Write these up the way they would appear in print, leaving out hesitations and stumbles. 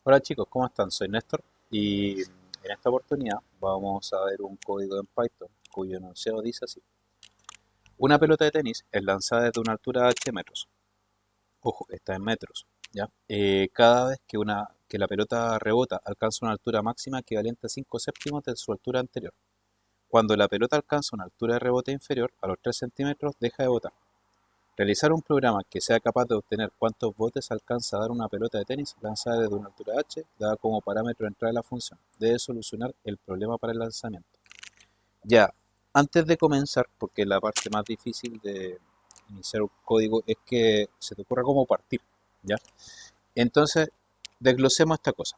Hola chicos, ¿cómo están? Soy Néstor y en esta oportunidad vamos a ver un código en Python cuyo enunciado dice así. Una pelota de tenis es lanzada desde una altura de h metros. Ojo, está en metros, ¿ya? Cada vez que la pelota rebota alcanza una altura máxima equivalente a 5 séptimos de su altura anterior. Cuando la pelota alcanza una altura de rebote inferior a los 3 centímetros deja de botar. Realizar un programa que sea capaz de obtener cuántos botes alcanza a dar una pelota de tenis lanzada desde una altura h, dada como parámetro de entrada de la función. Debe solucionar el problema para el lanzamiento. Ya, antes de comenzar, porque la parte más difícil de iniciar un código es que se te ocurra cómo partir, ¿ya? Entonces, desglosemos esta cosa.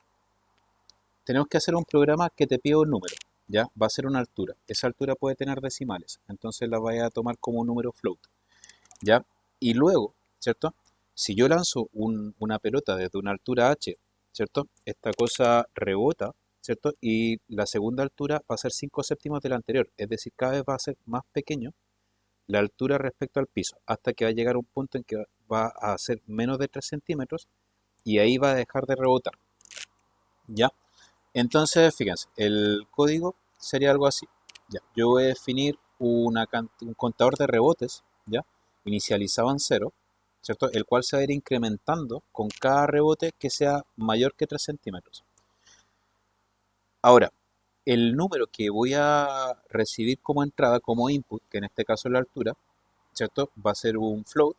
Tenemos que hacer un programa que te pida un número, ¿ya? Va a ser una altura. Esa altura puede tener decimales, entonces la vaya a tomar como un número float. ¿Ya? Y luego, ¿cierto? Si yo lanzo una pelota desde una altura h, ¿cierto? Esta cosa rebota, ¿cierto? Y la segunda altura va a ser 5 séptimos de la anterior, es decir, cada vez va a ser más pequeño la altura respecto al piso, hasta que va a llegar a un punto en que va a ser menos de 3 centímetros y ahí va a dejar de rebotar, ¿ya? Entonces, fíjense, el código sería algo así, ¿ya? Yo voy a definir un contador de rebotes, ¿ya? Inicializado en cero, ¿cierto? El cual se va a ir incrementando con cada rebote que sea mayor que 3 centímetros. Ahora, el número que voy a recibir como entrada, como input, que en este caso es la altura, ¿cierto? Va a ser un float,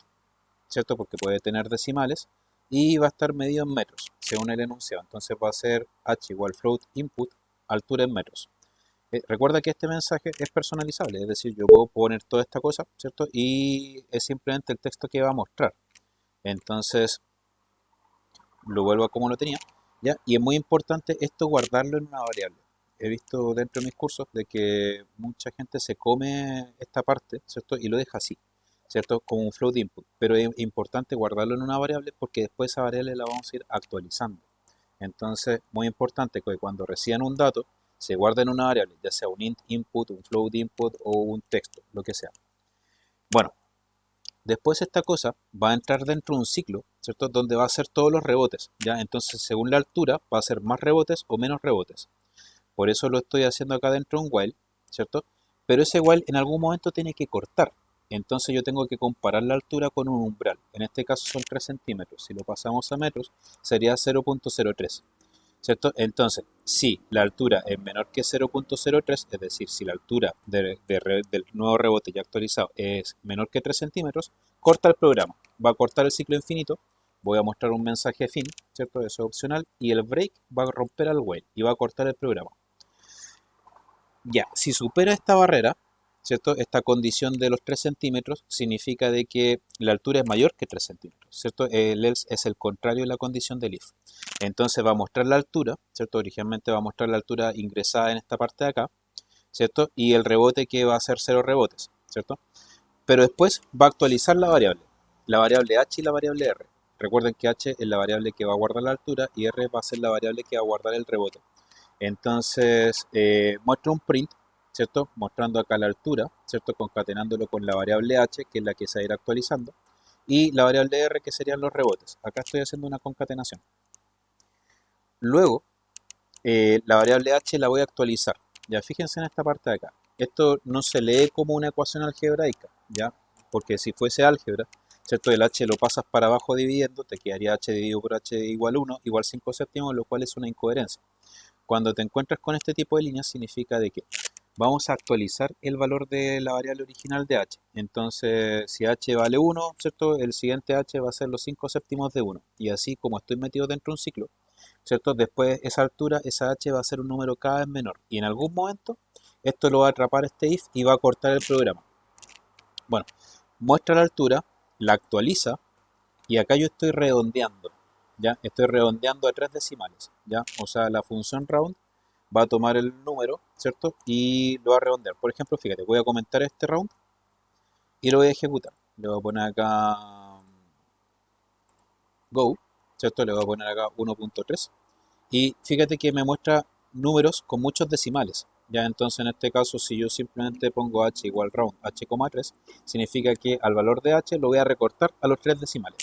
¿cierto? Porque puede tener decimales y va a estar medido en metros, según el enunciado. Entonces va a ser h igual float input, altura en metros. Recuerda que este mensaje es personalizable, es decir, yo puedo poner toda esta cosa, ¿cierto? Y es simplemente el texto que va a mostrar. Entonces, lo vuelvo a como lo tenía, ¿ya? Y es muy importante esto guardarlo en una variable. He visto dentro de mis cursos de que mucha gente se come esta parte, ¿cierto? Y lo deja así, ¿cierto? Como un float input. Pero es importante guardarlo en una variable porque después esa variable la vamos a ir actualizando. Entonces, muy importante que cuando reciban un dato, se guarde en una variable, ya sea un int input, un float input o un texto, lo que sea. Bueno, después esta cosa va a entrar dentro de un ciclo, ¿cierto? Donde va a hacer todos los rebotes, ¿ya? Entonces, según la altura, va a hacer más rebotes o menos rebotes. Por eso lo estoy haciendo acá dentro de un while, ¿cierto? Pero ese while en algún momento tiene que cortar. Entonces yo tengo que comparar la altura con un umbral. En este caso son 3 centímetros. Si lo pasamos a metros, sería 0.03. ¿Cierto? Entonces, si la altura es menor que 0.03, es decir, si la altura del nuevo rebote ya actualizado es menor que 3 centímetros, corta el programa. Va a cortar el ciclo infinito, voy a mostrar un mensaje fin, ¿cierto? Eso es opcional, y el break va a romper al while y va a cortar el programa. Ya, si supera esta barrera, ¿cierto? Esta condición de los 3 centímetros significa de que la altura es mayor que 3 centímetros, ¿cierto? El else es el contrario de la condición del if. Entonces va a mostrar la altura, ¿cierto? Originalmente va a mostrar la altura ingresada en esta parte de acá, ¿cierto? Y el rebote que va a ser 0 rebotes, ¿cierto? Pero después va a actualizar la variable h y la variable r. Recuerden que h es la variable que va a guardar la altura y r va a ser la variable que va a guardar el rebote. Entonces, muestra un print, ¿cierto? Mostrando acá la altura, ¿cierto? Concatenándolo con la variable h, que es la que se va a ir actualizando, y la variable r, que serían los rebotes. Acá estoy haciendo una concatenación. Luego, la variable h la voy a actualizar. Ya fíjense en esta parte de acá. Esto no se lee como una ecuación algebraica, ¿ya? Porque si fuese álgebra, ¿cierto? El h lo pasas para abajo dividiendo, te quedaría h dividido por h igual 1, igual 5 séptimos, lo cual es una incoherencia. Cuando te encuentras con este tipo de líneas significa de que vamos a actualizar el valor de la variable original de h. Entonces, si h vale 1, ¿cierto? El siguiente h va a ser los 5 séptimos de 1. Y así como estoy metido dentro de un ciclo, ¿cierto? Después esa altura, esa h va a ser un número cada vez menor. Y en algún momento esto lo va a atrapar este if y va a cortar el programa. Bueno, muestra la altura, la actualiza y acá yo estoy redondeando. ¿Ya? Estoy redondeando a 3 decimales. ¿Ya? O sea, la función round va a tomar el número, ¿cierto? Y lo va a redondear. Por ejemplo, fíjate, voy a comentar este round y lo voy a ejecutar. Le voy a poner acá go, ¿cierto? Le voy a poner acá 1.3 y fíjate que me muestra números con muchos decimales. Ya entonces en este caso si yo simplemente pongo h igual round h,3 significa que al valor de h lo voy a recortar a los 3 decimales.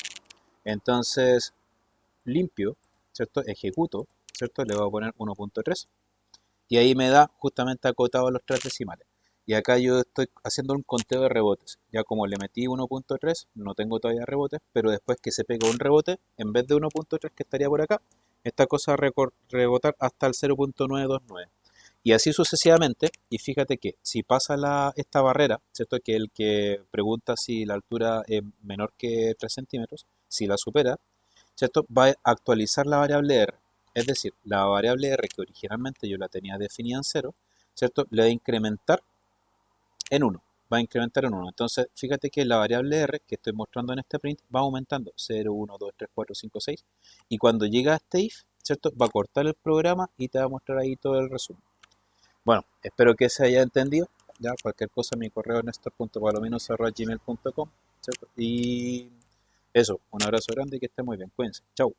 Entonces limpio ¿cierto? Ejecuto, ¿cierto? Le voy a poner 1.3 y ahí me da justamente acotado los 3 decimales. Y acá yo estoy haciendo un conteo de rebotes. Ya como le metí 1.3, no tengo todavía rebotes, pero después que se pega un rebote, en vez de 1.3 que estaría por acá, esta cosa va a rebotar hasta el 0.929. Y así sucesivamente, y fíjate que si pasa esta barrera, ¿cierto? Que el que pregunta si la altura es menor que 3 centímetros, si la supera, ¿cierto? Va a actualizar la variable R. Es decir, la variable R que originalmente yo la tenía definida en 0, ¿cierto? Le va a incrementar en 1. Va a incrementar en 1. Entonces, fíjate que la variable R que estoy mostrando en este print va aumentando 0, 1, 2, 3, 4, 5, 6. Y cuando llega a este if, ¿cierto? Va a cortar el programa y te va a mostrar ahí todo el resumen. Bueno, espero que se haya entendido. Ya, cualquier cosa, mi correo es nestor.palominos@gmail.com, ¿cierto? Y eso, un abrazo grande y que esté muy bien. Cuídense. Chau.